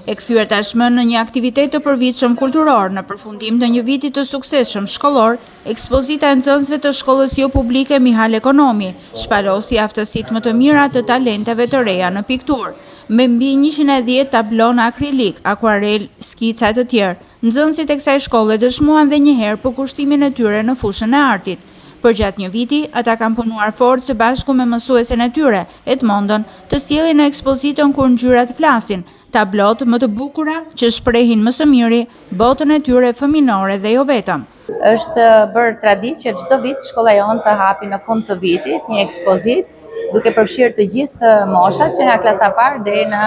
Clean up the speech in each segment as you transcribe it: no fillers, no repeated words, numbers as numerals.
E kthyer tashmë në një aktivitet të përvitshëm kulturor në përfundim të një viti të suksesshëm shkollor, ekspozita e nxënësve të shkollës jo publike Mihal Ekonomi shpalosi aftësitë më të mira të talenteve të reja në pikturë. Me mbi 110 tablon akrilik, akuarel, skica e të tjerë, nxënësit e kësaj shkolle dëshmuan dhe një herë për kushtimin e tyre në fushën e artit. Përgjatë një viti, ata kanë punuar fort së bashku me mësuesen e tyre, Edmondon, të sjellin në ekspozitën Kur ngjyrat flasin, tablot më të bukura që shprehin më së miri botën e tyre fëminore dhe jo vetëm. Është bërë traditë që çdo vit shkolla jonë të hapi në fund të vitit një ekspozitë duke përfshirë të gjithë moshat që nga klasa parë deri në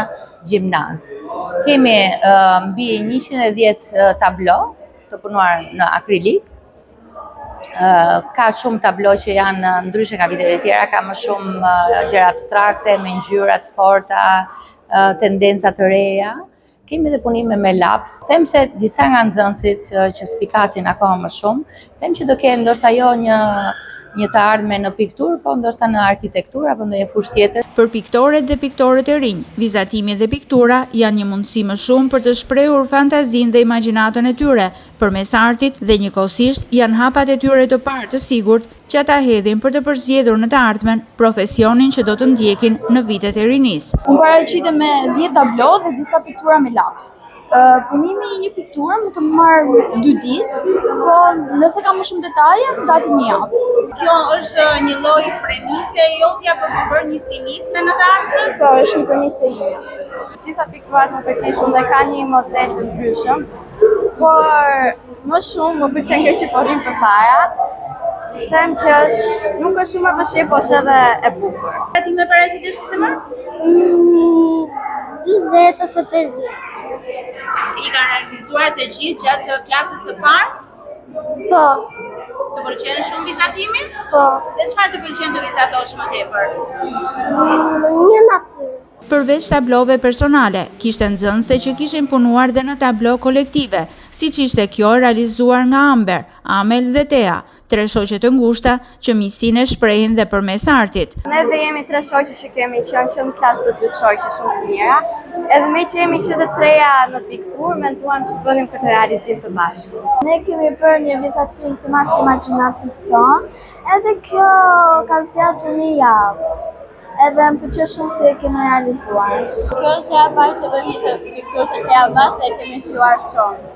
gjimnaz. Kemi mbi 110 tablo të punuar në akrilik. Ka shumë tablo që janë ndryshe nga vitet e tjera, ka më shumë gjëra abstrakte, me ngjyra të forta, tendenca të reja. Kemi dhe punime me laps. Them se disa nga nxënësit që spikasin akoma më shumë, them që do kenë ndoshta jo një të ardhme në pikturë, po ndoshta në arkitekturë apo ndonjë fushë tjetër. Për piktoret dhe piktorët e rinj, vizatimi dhe piktura janë një mundësi më shumë për të shprehur fantazinë dhe imagjinatën e tyre përmes artit dhe njëkohësisht janë hapat e tyre të parë të sigurt që ata hedhin për të përzgjedhur në të ardhmen profesionin që do të ndjekin në vitet e rinisë. Unë paraqitem me 10 tablo dhe disa piktura me laps. Punimi i një pikture më të marrë 2 ditë, po nëse ka më shumë detaje, gati një javë. Kjo është një lloj premise e jotja për të bërë një stiliste në të ardhmen? Po, është një premise ime. Gjitha pikturat më pëlqejnë shumë dhe ka një model të ndryshëm, por më shumë më pëlqen kjo që po rrim përpara. Them që nuk është shumë e vështirë, po është edhe e bukur. Ti më paraqitesh se më? 40 ose 50. I kanë realizuar të gjithë gjatë klasës së parë? Po. Të pëlqen shumë vizatimi? Po. Dhe çfarë të pëlqen të vizatosh më tepër? Një natyrë. Përveç tablove personale, kishte nxënëse që kishin punuar dhe në tablo kolektive, siç ishte kjo realizuar nga Amber, Amel dhe Tea, 3 shoqe të ngushta që miqësinë e shprehin dhe përmes artit. Neve jemi 3 shoqe që kemi qenë në klasë të 2 shoqe shumë të mira, edhe me që jemi që të treja në pikturë, menduam që të bënim këtë realizim së bashku. Ne kemi bërë një vizatim sipas imagjinatës tonë, edhe kjo ka zgjatur një javë. Edhe më pëlqen shumë se e kemi realizuar. Kjo është e parë që bëni të pikturë të treja bashkë dhe kemi shjuar shumë.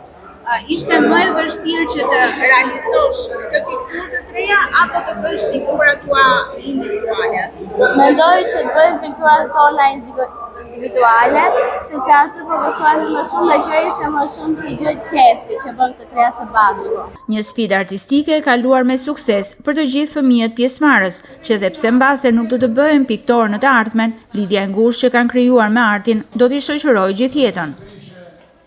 Ishte më e vështirë që të realizosh këtë pikturë të treja apo të bësh pikturat tua individuale? Mendoj që të bëjmë pikturat tona individuale, sepse aty përveshtohemi më shumë dhe kjo ishte më shumë si gjë qefi që bën të treja së bashku. Një sfidë artistike e kaluar me sukses për të gjithë fëmijët pjesëmarrës, që edhe pse mbase nuk do të bëhen piktorë në të ardhmen, lidhja e ngushtë që kanë krijuar me artin do t'i shoqërojë gjithë jetën.